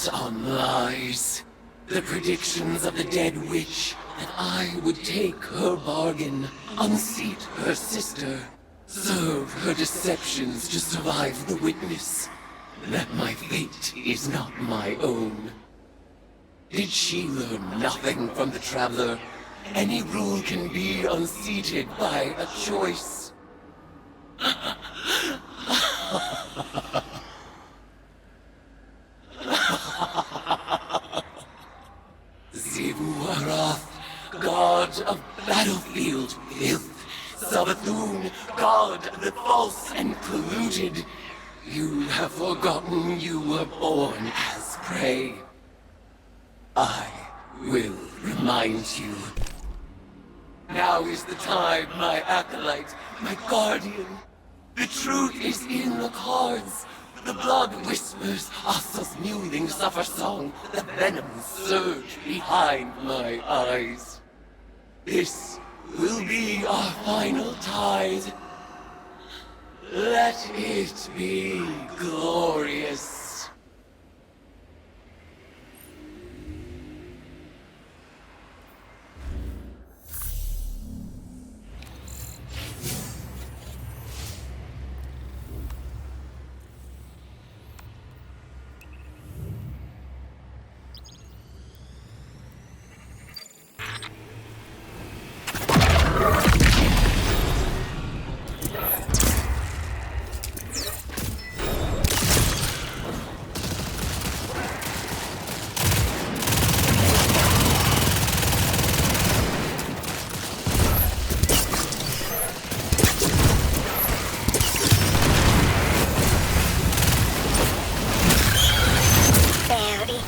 built on lies. The predictions of the dead witch that I would take her bargain, unseat her sister, serve her deceptions to survive the witness, that my fate is not my own. Did she learn nothing from the Traveler? Any rule can be unseated by a choice. Zivu-Arath, god of battlefield filth. Savathun, god of the false and polluted. You have forgotten you were born as prey. I will remind you. Now is the time, my acolyte, my guardian. The truth is in the cards. The blood whispers Asa's mewling suffer song. The venom surge behind my eyes. This will be our final tide. Let it be glorious.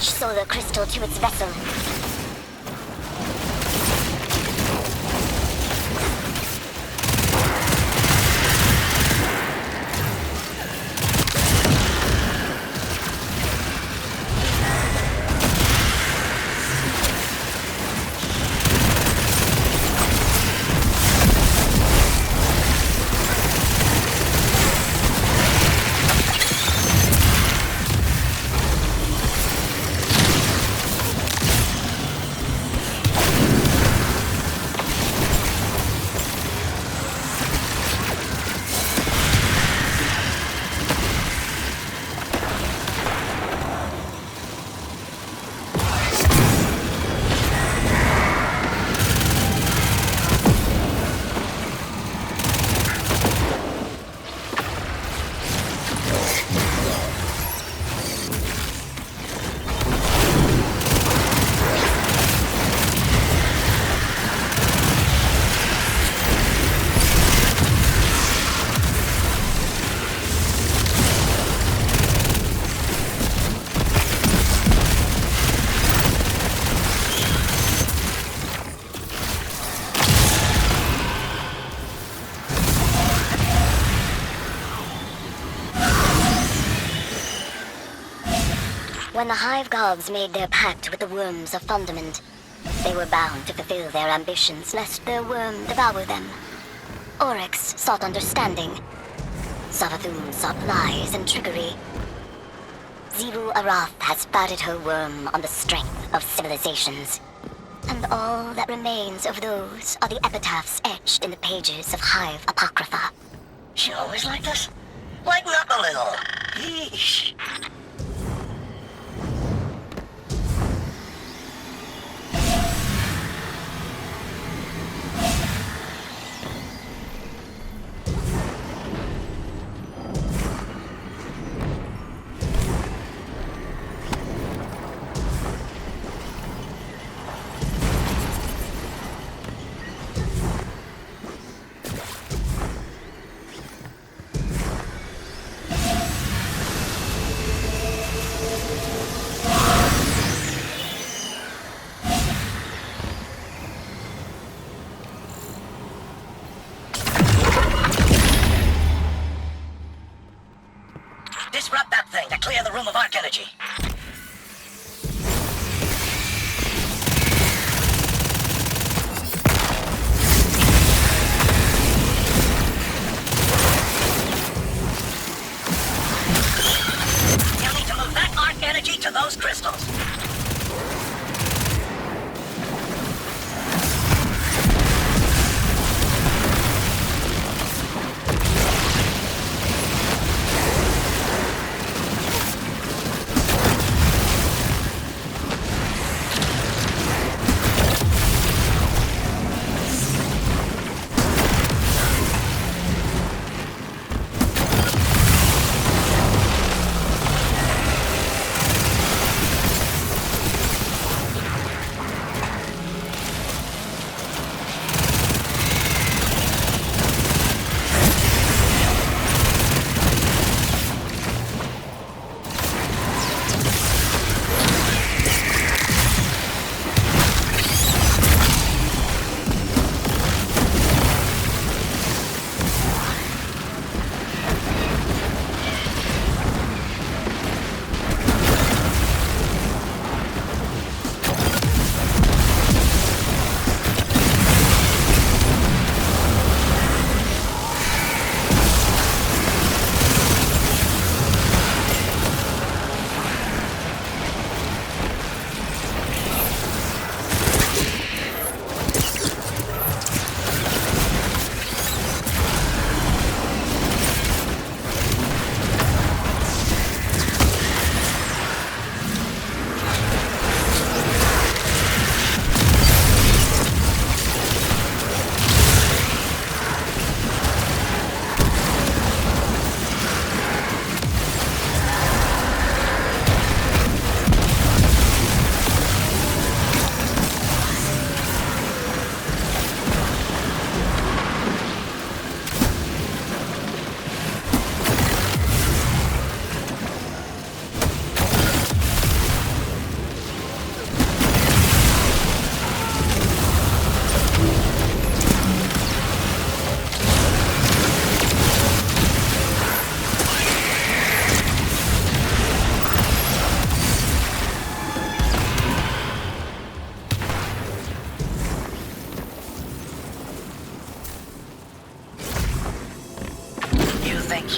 Solar crystal to its vessel. When the Hive Gods made their pact with the worms of Fundament, they were bound to fulfill their ambitions lest their worm devour them. Oryx sought understanding. Savathun sought lies and trickery. Zivu-Arath has spouted her worm on the strength of civilizations. And all that remains of those are the epitaphs etched in the pages of Hive Apocrypha. She always like this? Lighten up a little. Yeesh. Disrupt that thing to clear the room of arc energy. You'll need to move that arc energy to those crystals.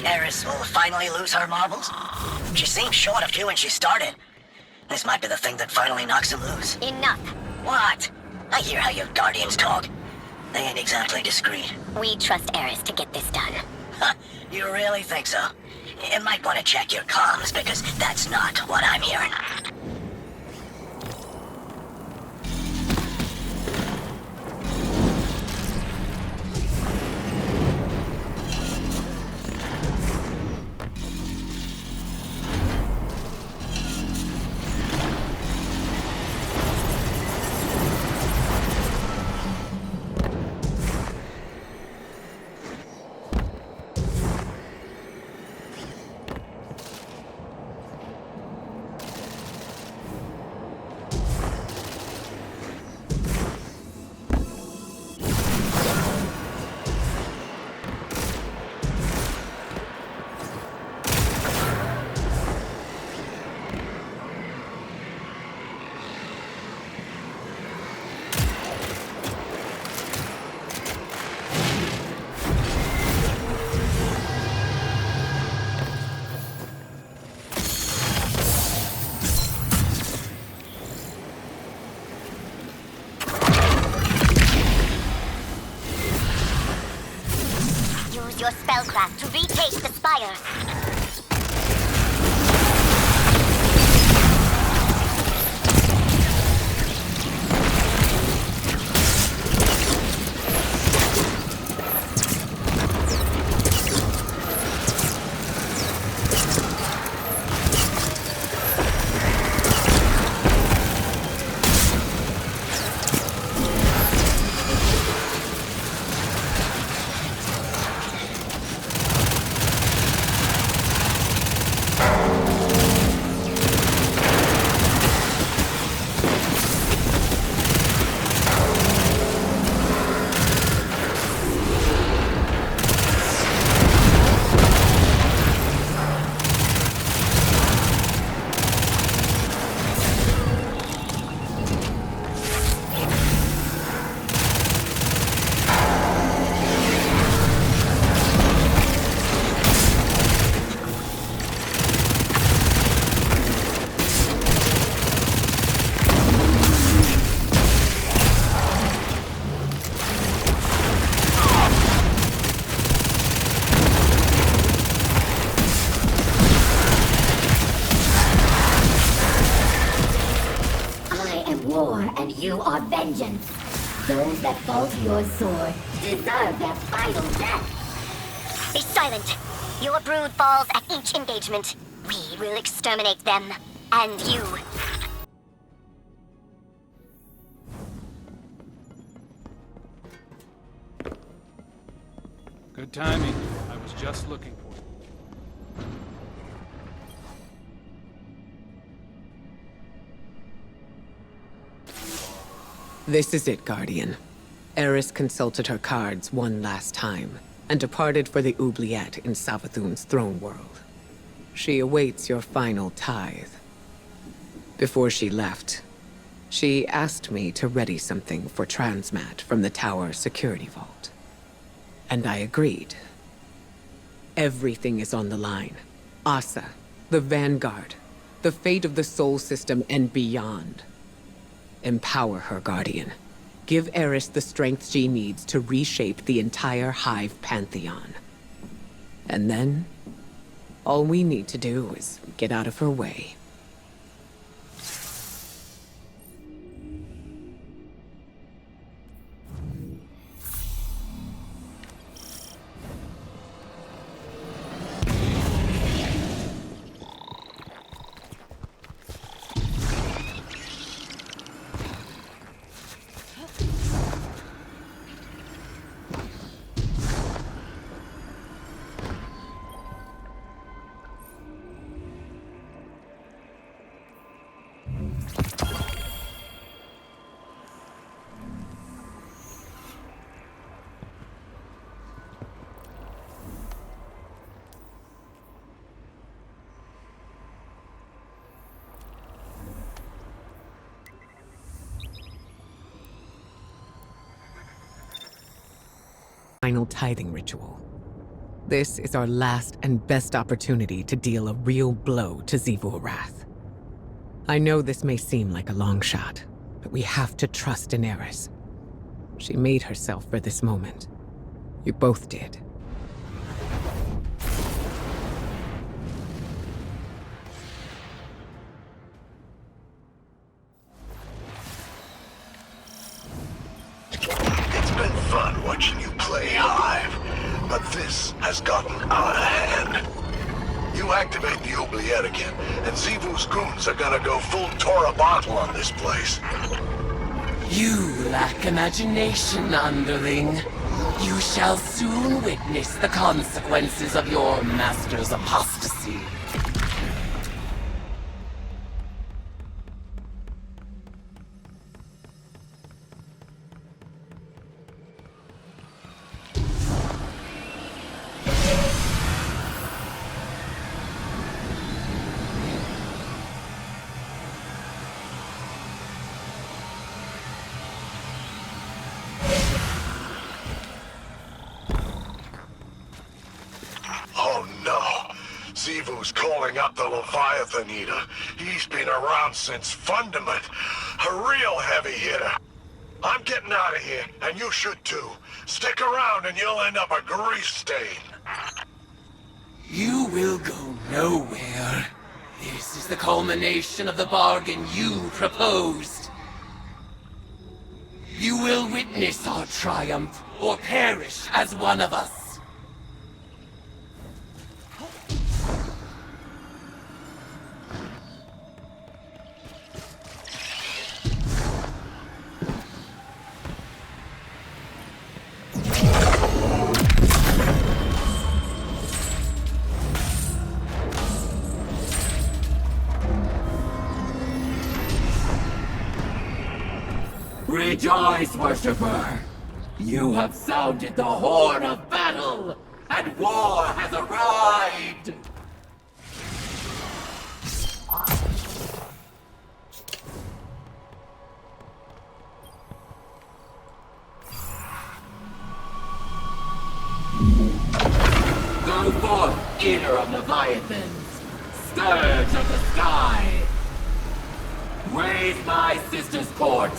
Eris will finally lose her marbles? She seemed short of two when she started. This might be the thing that finally knocks him loose. Enough. What? I hear how your guardians talk. They ain't exactly discreet. We trust Eris to get this done. Huh, you really think so? You might want to check your comms, because that's not what I'm hearing. Use your spellcraft to retake the spire. war, and you are vengeance. Those that fall to your sword deserve their final death. Be silent. Your brood falls at each engagement. We will exterminate them. And you. Good timing. I was just looking for you. This is it, Guardian. Eris consulted her cards one last time, and departed for the oubliette in Savathun's throne world. She awaits your final tithe. Before she left, she asked me to ready something for Transmat from the tower security vault. And I agreed. Everything is on the line. Asa, the Vanguard, the fate of the Sol System and beyond. Empower her, Guardian. Give Eris the strength she needs to reshape the entire Hive Pantheon. And then, all we need to do is get out of her way. Final tithing ritual. This is our last and best opportunity to deal a real blow to Xivu Arath. I know this may seem like a long shot, but we have to trust in Eris. She made herself for this moment. You both did. It's been fun watching you play Hive, but this has gotten out of hand. You activate the oubliette again, and Xivu's goons are gonna go full Tora bottle on this place. You lack imagination, underling. You shall soon witness the consequences of your master's apostasy. Oh no! Xivu's calling up the Leviathan Eater. He's been around since Fundament. A real heavy hitter. I'm getting out of here, and you should too. Stick around and you'll end up a grease stain. You will go nowhere. This is the culmination of the bargain you proposed. You will witness our triumph, or perish as one of us. Rejoice, worshipper! You have sounded the horn of battle, and war has arrived! Go forth, eater of Leviathans! Scourge of the sky! Raise my sister's court,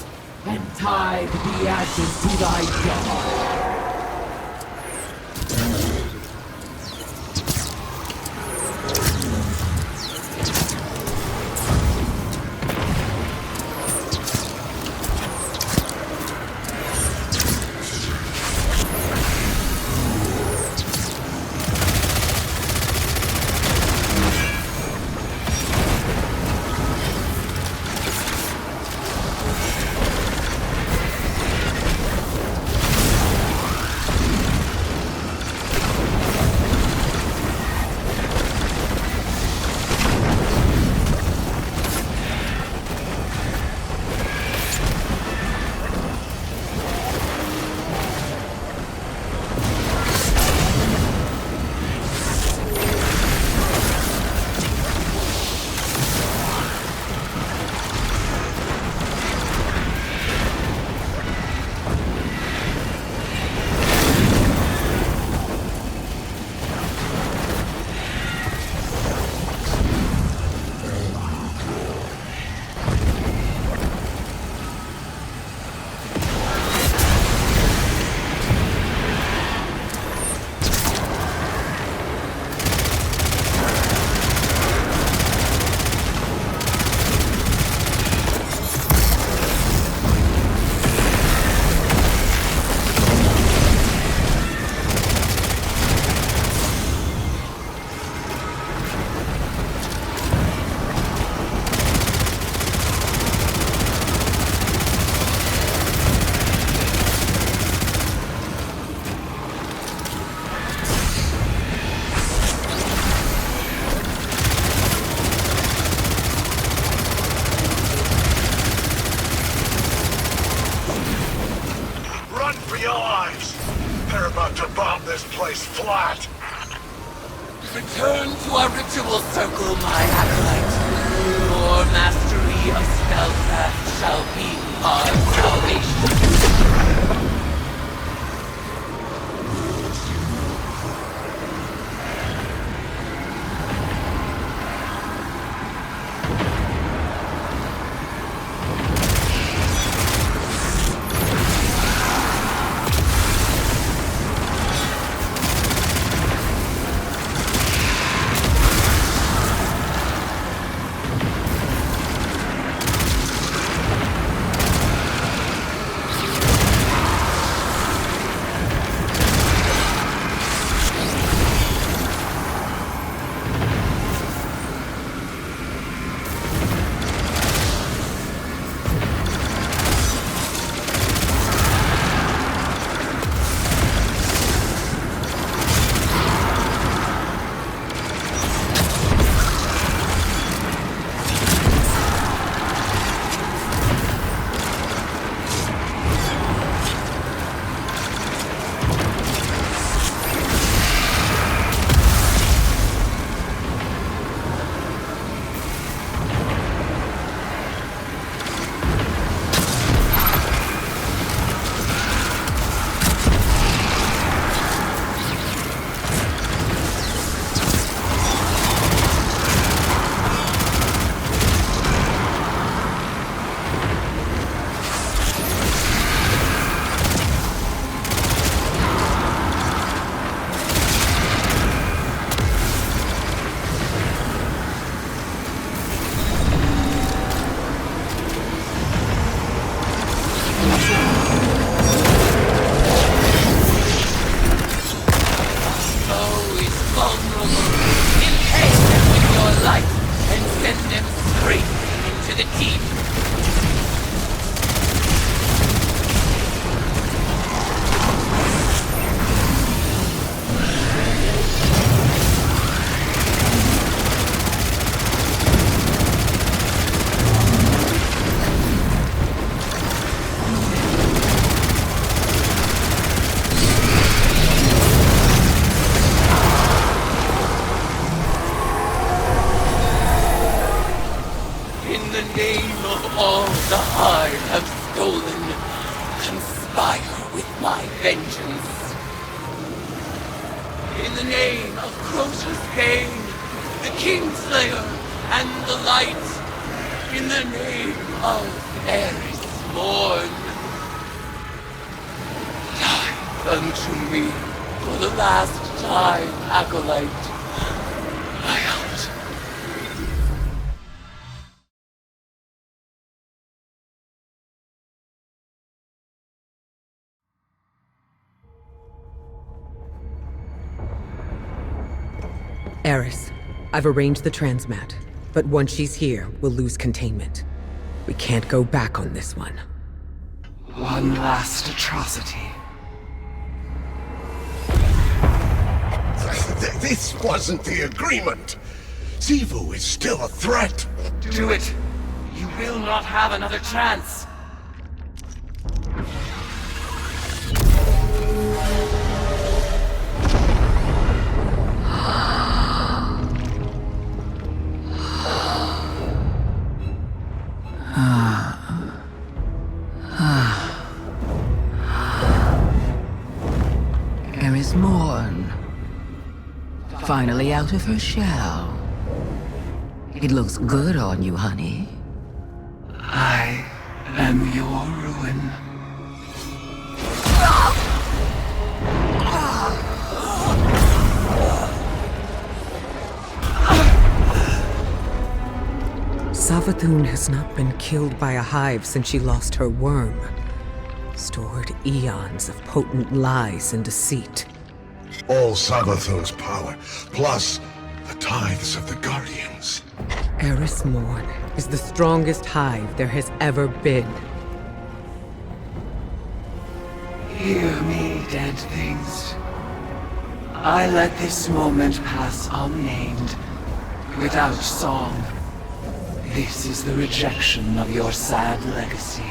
and tie the ashes to thy jaw! this place flat. Return to our ritual circle, my acolyte. Your mastery of spellcraft shall be our salvation. Eris, I've arranged the transmat, but once she's here, we'll lose containment. We can't go back on this one. One last atrocity. This wasn't the agreement. Sivu is still a threat. Do it. You will not have another chance. Eris Morn. Finally out of her shell. It looks good on you, honey. I am your ruin. Savathun has not been killed by a hive since she lost her worm. Stored eons of potent lies and deceit. All Savathun's power, plus the tithes of the Guardians. Eris Morn is the strongest hive there has ever been. Hear me, dead things. I let this moment pass unnamed, without song. This is the rejection of your sad legacy.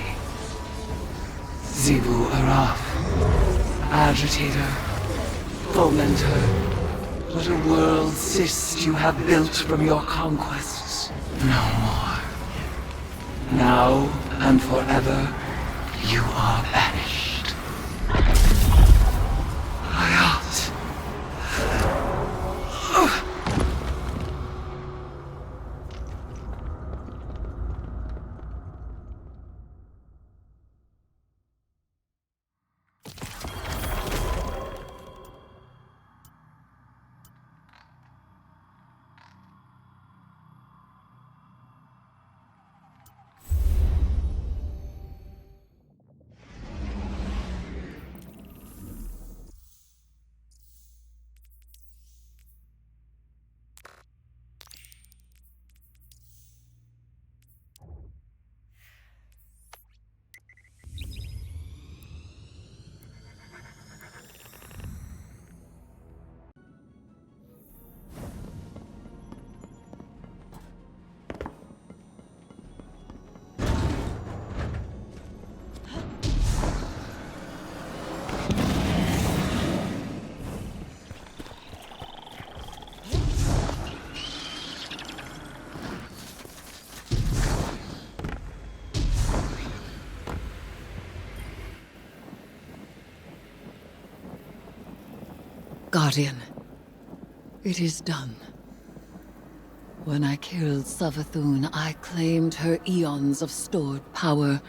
Sivu Araf, agitator, fomenter. What a world cyst you have built from your conquests. No more. Now and forever, you are banished. Hayat. Guardian, it is done. When I killed Savathun, I claimed her eons of stored power.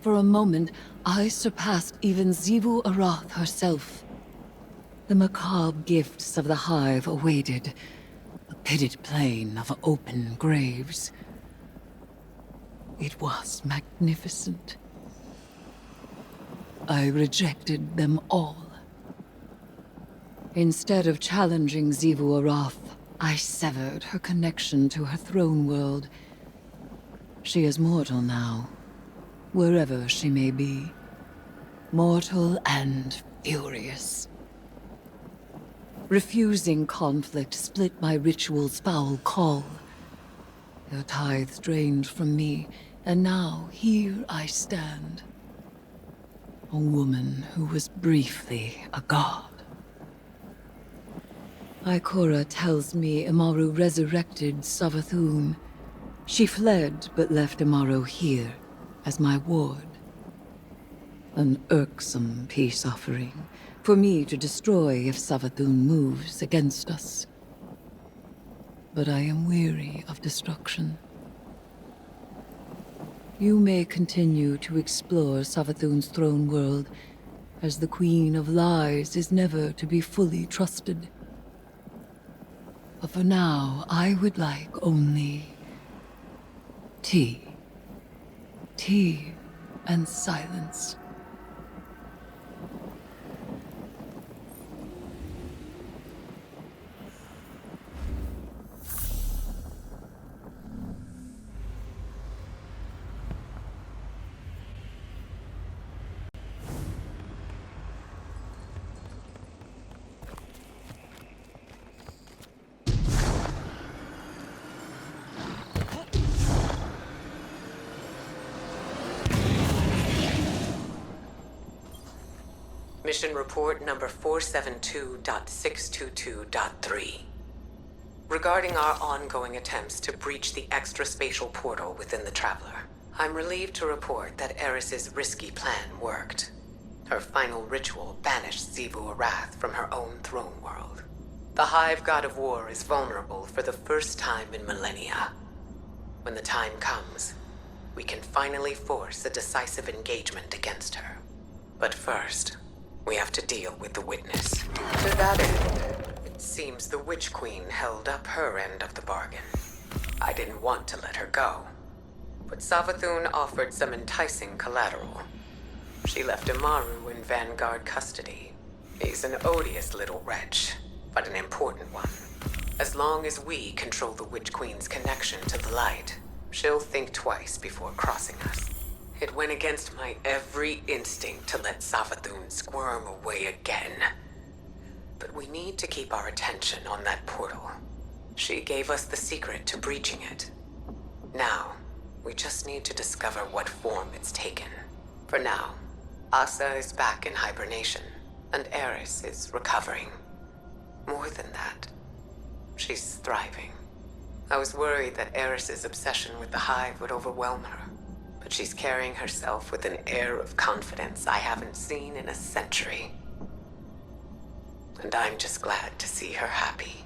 For a moment, I surpassed even Xivu Arath herself. The macabre gifts of the Hive awaited, a pitted plain of open graves. It was magnificent. I rejected them all. Instead of challenging Xivu Arath, I severed her connection to her throne world. She is mortal now, wherever she may be. Mortal and furious. Refusing conflict split my ritual's foul call. Her tithes drained from me, and now here I stand. A woman who was briefly a god. Ikora tells me Amaru resurrected Savathun. She fled, but left Amaru here, as my ward. An irksome peace offering, for me to destroy if Savathun moves against us. But I am weary of destruction. You may continue to explore Savathun's throne world, as the Queen of Lies is never to be fully trusted. But for now, I would like only tea. Tea and silence. Mission report number 472.622.3. Regarding our ongoing attempts to breach the extra-spatial portal within the Traveler, I'm relieved to report that Eris's risky plan worked. Her final ritual banished Xivu Arath from her own throne world. The Hive God of War is vulnerable for the first time in millennia. When the time comes, we can finally force a decisive engagement against her. But first, we have to deal with the Witness. To that end, it seems the Witch Queen held up her end of the bargain. I didn't want to let her go, but Savathun offered some enticing collateral. She left Amaru in Vanguard custody. He's an odious little wretch, but an important one. As long as we control the Witch Queen's connection to the light, she'll think twice before crossing us. It went against my every instinct to let Savathun squirm away again. But we need to keep our attention on that portal. She gave us the secret to breaching it. Now, we just need to discover what form it's taken. For now, Asa is back in hibernation, And Eris is recovering. More than that, she's thriving. I was worried that Eris's obsession with the Hive would overwhelm her, but she's carrying herself with an air of confidence I haven't seen in a century. And I'm just glad to see her happy.